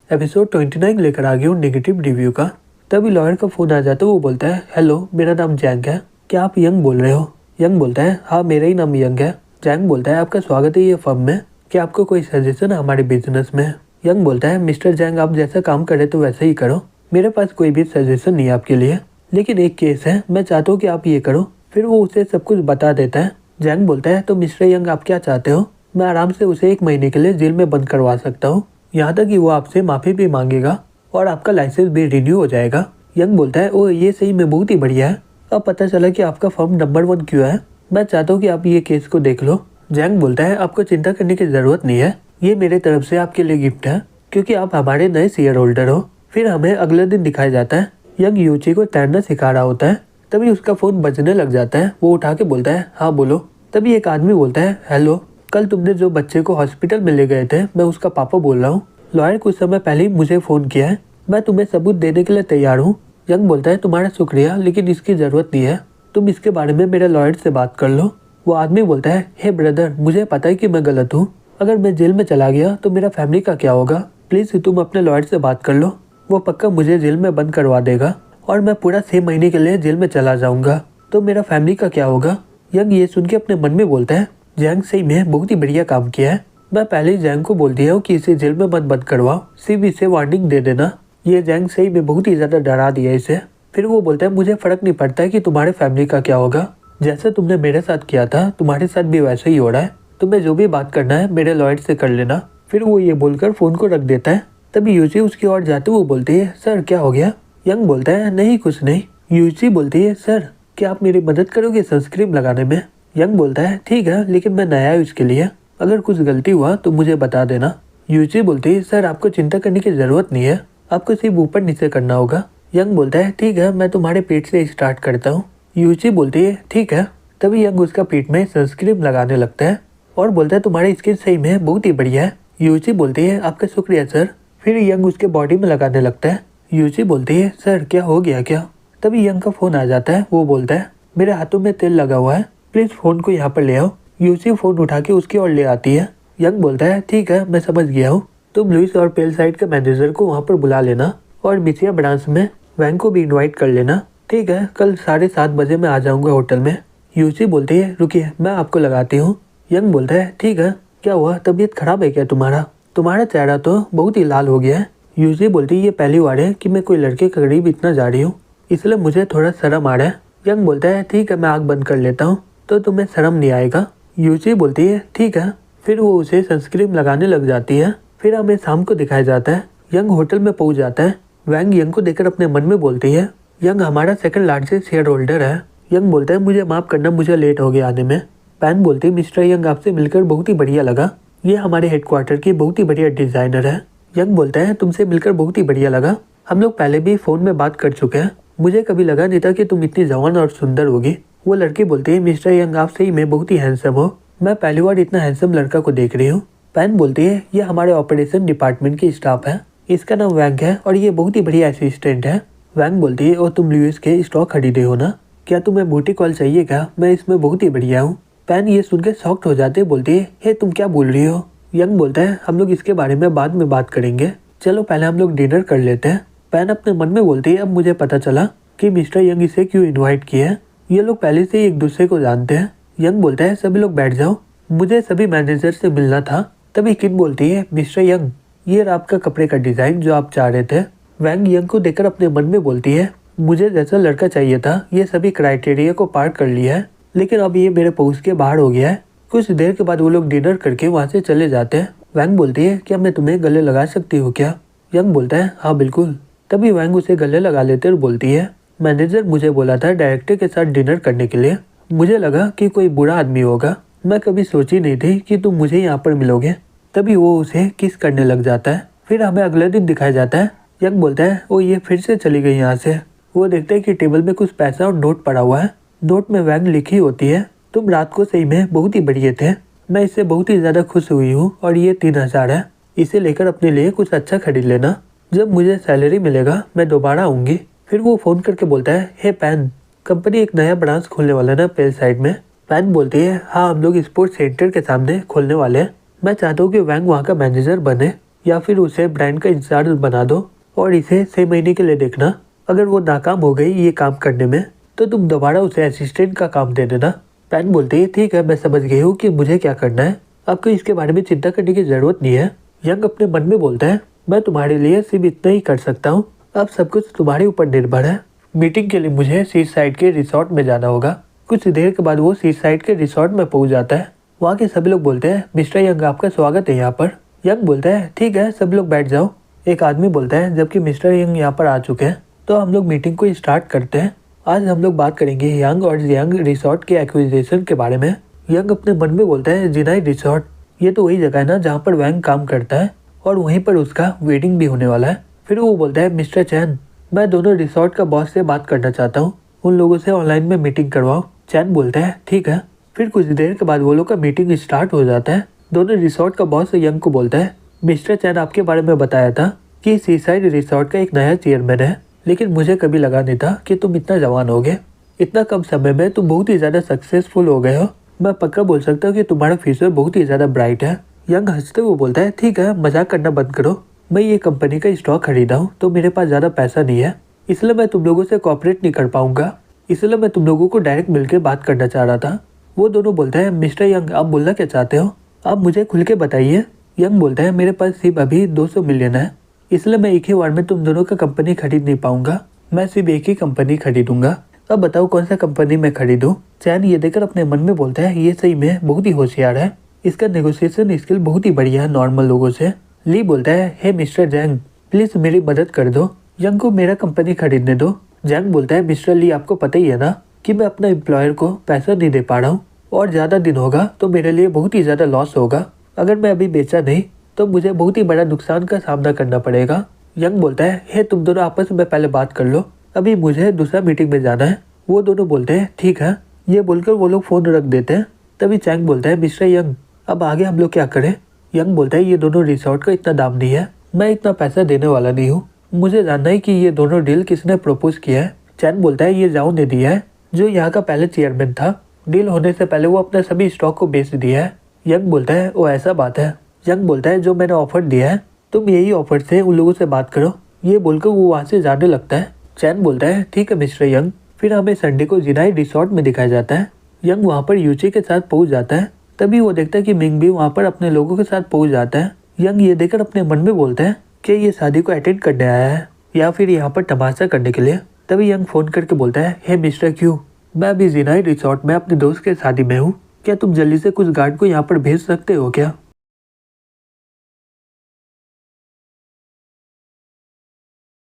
Episode 29 लेकर आ गया हूँ नेगेटिव रिव्यू का। तभी लॉयर का फोन आ जाता है। वो बोलता है, हेलो मेरा नाम जैंग है, क्या आप यंग बोल रहे हो? यंग बोलता है, हाँ मेरा ही नाम यंग है। जैंग बोलता है, आपका स्वागत है ये फर्म में, क्या आपको कोई सजेशन है हमारे बिजनेस में? यंग बोलता है, मिस्टर जैंग आप जैसा काम करे तो वैसे ही करो, मेरे पास कोई भी सजेशन नहीं है आपके लिए, लेकिन एक केस है, मैं चाहता हूँ कि आप ये करो। फिर वो उसे सब कुछ बता देता है। जैंग बोलता है, तो मिस्टर यंग आप क्या चाहते हो? मैं आराम से उसे 1 महीने के लिए जेल में बंद करवा सकता हूँ, यहाँ तक कि वो आपसे माफ़ी भी मांगेगा और आपका लाइसेंस भी रिन्यू हो जाएगा। यंग बोलता है, ओ ये सही में बहुत ही बढ़िया है, अब पता चला कि आपका फर्म नंबर 1 क्यों है, मैं चाहता हूँ कि आप ये केस को देख लो। जैंग बोलता है, आपको चिंता करने की ज़रूरत नहीं है, ये मेरे तरफ से आपके लिए गिफ्ट है, क्योंकि आप हमारे नए शेयर होल्डर हो। फिर हमें अगले दिन दिखाया जाता है, यंग यूची को तैरना सिखा रहा होता है। तभी उसका फ़ोन बजने लग जाता है। वो उठा के बोलता है, हाँ बोलो। तभी एक आदमी बोलता है, हेलो कल तुमने जो बच्चे को हॉस्पिटल में ले गए थे, मैं उसका पापा बोल रहा हूँ। लॉयर कुछ समय पहले ही मुझे फ़ोन किया है, मैं तुम्हें सबूत देने के लिए तैयार हूँ। यंग बोलता है, तुम्हारा शुक्रिया, लेकिन इसकी ज़रूरत नहीं है, तुम इसके बारे में मेरे लॉयर से बात कर लो। वो आदमी बोलता है, हे ब्रदर मुझे पता है कि मैं गलत हूँ, अगर मैं जेल में चला गया तो मेरा फैमिली का क्या होगा, प्लीज़ तुम अपने लॉयर से बात कर लो, वो पक्का मुझे जेल में बंद करवा देगा और मैं पूरा 6 महीने के लिए जेल में चला जाऊँगा, तो मेरा फैमिली का क्या होगा? यंग ये सुन के अपने मन में बोलता है, जैंग सही में बहुत ही बढ़िया काम किया है, मैं पहले ही जैंग को बोल दिया हूँ कि इसे जेल में मत बंद करवाओ, सिर्फ इसे वार्निंग दे देना। ये जैंग सही में बहुत ही ज़्यादा डरा दिया इसे। फिर वो बोलता है, मुझे फ़र्क नहीं पड़ता है कि तुम्हारे फैमिली का क्या होगा, जैसे तुमने मेरे साथ किया था तुम्हारे साथ भी वैसे ही हो रहा है, तुम्हें जो भी बात करना है मेरे लॉयर से कर लेना। फिर वो ये बोलकर फ़ोन को रख देता है। तभी यूची उसकी ओर जाते वो बोलती है, सर क्या हो गया? यंग बोलता है, नहीं कुछ नहीं। यूची बोलती है, सर क्या आप मेरी मदद करोगे सनस्क्रीन लगाने में? यंग बोलता है, ठीक है, लेकिन मैं नया हूँ इसके लिए, अगर कुछ गलती हुआ तो मुझे बता देना। यूची बोलती है, सर आपको चिंता करने की ज़रूरत नहीं है, आपको सिर्फ ऊपर नीचे करना होगा। यंग बोलता है, ठीक है, मैं तुम्हारे पेट से स्टार्ट करता हूँ। यूची बोलती है, ठीक है। तभी यंग उसका पेट में सनस्क्रीन लगाने लगता है और बोलता है, तुम्हारी स्किन सही में बहुत ही बढ़िया है। यूची बोलती है, आपका शुक्रिया सर। फिर यंग उसके बॉडी में लगाने लगता है। यूची बोलती है, सर क्या हो गया क्या? तभी यंग का फ़ोन आ जाता है। वो बोलता है, मेरे हाथों में तेल लगा हुआ है, प्लीज़ फ़ोन को यहाँ पर ले आओ। यूची फ़ोन उठा के उसकी ओर ले आती है। यंग बोलता है, ठीक है मैं समझ गया हूँ, तुम लुइस और पेल साइड के मैनेजर को वहाँ पर बुला लेना और मिसिया ब्रांच में वैंग को भी इन्वाइट कर लेना। ठीक है, कल 7:30 बजे मैं आ जाऊँगा होटल में। यूची बोलती है, रुकिए मैं आपको लगाती हूँ। यंग बोलता है, ठीक है, क्या हुआ, तबीयत खराब है क्या तुम्हारा? तुम्हारा चेहरा तो बहुत ही लाल हो गया है। यूची बोलती है, ये पहली बार है कि मैं कोई लड़के के करीब इतना जा रही हूँ, इसलिए मुझे थोड़ा शर्म आ रहा है। यंग बोलता है, ठीक है मैं आँख बंद कर लेता हूँ तो तुम्हें शर्म नहीं आएगा। यूची बोलती है, ठीक है। फिर वो उसे सनस्क्रीन लगाने लग जाती है। फिर हमें शाम को दिखाया जाता है। यंग होटल में पहुंच जाता है। वैंग यंग को देखकर अपने मन में बोलती है, यंग हमारा सेकंड लार्जेस्ट शेयर होल्डर है। यंग बोलता है, मुझे माफ़ करना, मुझे लेट हो गया आने में। पैन बोलती है, मिस्टर यंग आपसे मिलकर बहुत ही बढ़िया लगा, ये हमारे हेडक्वार्टर की बहुत ही बढ़िया डिज़ाइनर है। यंग बोलता है, तुमसे मिलकर बहुत ही बढ़िया लगा, हम लोग पहले भी फ़ोन में बात कर चुके हैं, मुझे कभी लगा नहीं था कि तुम इतनी जवान और सुंदर होगी। वो लड़की बोलती है, मिस्टर यंग आप सही में बहुत ही हैंडसम हो, मैं पहली बार इतना हैंडसम लड़का को देख रही हूँ। पैन बोलती है, ये हमारे ऑपरेशन डिपार्टमेंट की स्टाफ है, इसका नाम वैंग है और ये बहुत ही बढ़िया असिस्टेंट है। वैंग बोलती है, और तुम लुइस के स्टॉक खरीदे हो ना, क्या तुम्हें बूटी कॉल चाहिए क्या? मैं इसमें बहुत ही बढ़िया हूँ। पैन ये सुनकर शॉक्ड हो जाते बोलती है, हे तुम क्या बोल रही हो? यंग बोलता है, हम लोग इसके बारे में बाद में बात करेंगे, चलो पहले हम लोग डिनर कर लेते हैं। पैन अपने मन में बोलती है, अब मुझे पता चला कि मिस्टर यंग इसे क्यों इन्वाइट किया है, ये लोग पहले से ही एक दूसरे को जानते हैं। यंग बोलता है, सभी लोग बैठ जाओ, मुझे सभी मैनेजर से मिलना था। तभी किड बोलती है, मिस्टर यंग ये आपका कपड़े का डिज़ाइन जो आप चाह रहे थे। वैंग यंग को देखकर अपने मन में बोलती है, मुझे जैसा लड़का चाहिए था ये सभी क्राइटेरिया को पार कर लिया है, लेकिन अब ये मेरे पहुँच के बाहर हो गया है। कुछ देर के बाद वो लोग डिनर करके वहाँ से चले जाते हैं। वैंग बोलती है, क्या मैं तुम्हें गले लगा सकती हूँ क्या? यंग बोलता है, हाँ बिल्कुल। तभी वैंग उसे गले लगा लेते और बोलती है, मैनेजर मुझे बोला था डायरेक्टर के साथ डिनर करने के लिए, मुझे लगा कि कोई बुरा आदमी होगा, मैं कभी सोची नहीं थी कि तुम मुझे यहाँ पर मिलोगे। तभी वो उसे किस करने लग जाता है। फिर हमें अगले दिन दिखाया जाता है। यंग बोलता है, वो ये फिर से चली गई यहाँ से। वो देखते हैं कि टेबल में कुछ पैसा और नोट पड़ा हुआ है। नोट में वैंग लिखी होती है, तुम रात को सही में बहुत ही बढ़िया थे, मैं इससे बहुत ही ज़्यादा खुश हुई हूँ और ये 3000 है, इसे लेकर अपने लिए कुछ अच्छा खरीद लेना, जब मुझे सैलरी मिलेगा मैं दोबारा आऊँगी। फिर वो फ़ोन करके बोलता है, हे पैन कंपनी एक नया ब्रांच खोलने वाला ना पेल साइड में। पैन बोलती है, हाँ हम लोग स्पोर्ट्स सेंटर के सामने खोलने वाले हैं, मैं चाहता हूँ कि वैंग वहाँ का मैनेजर बने। या फिर उसे ब्रांड का इंचार्ज बना दो और इसे 6 महीने के लिए देखना। अगर वो नाकाम हो गई ये काम करने में तो तुम दोबारा उसे असिस्टेंट का काम दे देना। पैन बोलती है ठीक है, मैं समझ गई हूँ कि मुझे क्या करना है, आपको इसके बारे में चिंता करने की जरूरत नहीं है। यंग अपने मन में बोलता है मैं तुम्हारे लिए सिर्फ इतना ही कर सकता हूँ, अब सब कुछ तुम्हारे ऊपर निर्भर है। मीटिंग के लिए मुझे सी साइड के रिसोर्ट में जाना होगा। कुछ देर के बाद वो सी साइड के रिसोर्ट में पहुंच जाता है। वहाँ के सभी लोग बोलते हैं मिस्टर यंग आपका स्वागत है यहाँ पर। यंग बोलता है ठीक है, सब लोग बैठ जाओ। एक आदमी बोलता है जबकि मिस्टर यंग यहाँ पर आ चुके हैं तो हम लोग मीटिंग को स्टार्ट करते हैं। आज हम लोग बात करेंगे यंग और जियांग रिसोर्ट के एक्विजिशन के बारे में। यंग अपने मन में बोलता है जिनाई रिसोर्ट, ये तो वही जगह है ना जहाँ पर वैंग काम करता है और वहीं पर उसका वेडिंग भी होने वाला है। फिर वो बोलता है मिस्टर चैन, मैं दोनों रिसोर्ट का बॉस से बात करना चाहता हूँ, उन लोगों से ऑनलाइन में मीटिंग करवाओ। चैन बोलता है ठीक है। फिर कुछ देर के बाद वो लोग का मीटिंग स्टार्ट हो जाता है। दोनों रिसोर्ट का बॉस यंग को बोलता है मिस्टर चैन आपके बारे में बताया था कि सी साइड रिसोर्ट का एक नया चेयरमैन है, लेकिन मुझे कभी लगा नहीं था कि तुम इतना जवान होगे। इतना कम समय में तुम बहुत ही ज्यादा सक्सेसफुल हो गए हो। मैं पक्का बोल सकता हूँ कि तुम्हारा फ्यूचर बहुत ही ज्यादा ब्राइट है। यंग हंसते हुए बोलता है ठीक है, मजाक करना बंद करो। मैं ये कंपनी का स्टॉक खरीदा हूँ तो मेरे पास ज्यादा पैसा नहीं है, इसलिए मैं तुम लोगों से कोऑपरेट नहीं कर पाऊंगा, इसलिए मैं तुम लोगों को डायरेक्ट मिलकर बात करना चाह रहा था। वो दोनों बोलते हैं मिस्टर यंग आप बोलना क्या चाहते हो, आप मुझे खुल के बताइए। यंग बोलता है मेरे पास सिर्फ अभी 200 मिलियन है, इसलिए मैं एक ही बार में तुम दोनों का कंपनी खरीद नहीं पाऊंगा, मैं सिर्फ एक ही कंपनी खरीदूंगा। अब बताओ कौन सा कंपनी मैं खरीदूं। चैन ये देखकर अपने मन में बोलता है ये सही में बहुत ही होशियार है, इसका नेगोशिएशन स्किल बहुत ही बढ़िया है नॉर्मल लोगों से। ली बोलता है हे मिस्टर जैंग प्लीज मेरी मदद कर दो, यंग को मेरा कंपनी खरीदने दो। जैंग बोलता है मिस्टर ली आपको पता ही है ना कि मैं अपना एम्प्लॉयर को पैसा नहीं दे पा रहा हूँ और ज्यादा दिन होगा तो मेरे लिए बहुत ही ज्यादा लॉस होगा। अगर मैं अभी बेचा नहीं तो मुझे बहुत ही बड़ा नुकसान का सामना करना पड़ेगा। यंग बोलता है हे तुम दोनों आपस में पहले बात कर लो, अभी मुझे दूसरा मीटिंग में जाना है। वो दोनों बोलते हैं ठीक है। ये बोलकर वो लोग फोन रख देते हैं। तभी चैंग बोलता है मिस्टर यंग अब आगे हम लोग क्या करें। यंग बोलता है ये दोनों रिसोर्ट का इतना दाम नहीं है, मैं इतना पैसा देने वाला नहीं हूँ, मुझे जानना है कि ये दोनों डील किसने प्रपोज किया है। चैन बोलता है ये जाओ ने दिया है, जो यहाँ का पहले चेयरमैन था, डील होने से पहले वो अपने सभी स्टॉक को बेच दिया है। यंग बोलता है वो ऐसा बात है। यंग बोलता है जो मैंने ऑफर दिया है तुम यही ऑफर से उन लोगों से बात करो। ये बोलकर वो वहाँ से जाने लगता है। चैन बोलता है ठीक है मिस्टर यंग। फिर हमें संडे को जिनाई रिसोर्ट में दिखाया जाता है। यंग वहाँ पर यूची के साथ पहुँच जाता है। तभी वो देखता है कि मिंग भी वहाँ पर अपने लोगों के साथ पहुँच जाता है। यंग ये देखकर अपने मन में बोलता है कि ये शादी को अटेंड करने आया है या फिर यहाँ पर तमाशा करने के लिए। तभी यंग फोन करके बोलता है हे मिस्टर क्यू, मैं अभी जिनाई रिसोर्ट में अपने दोस्त के शादी में हूँ, क्या तुम जल्दी से कुछ गार्ड को यहाँ पर भेज सकते हो क्या।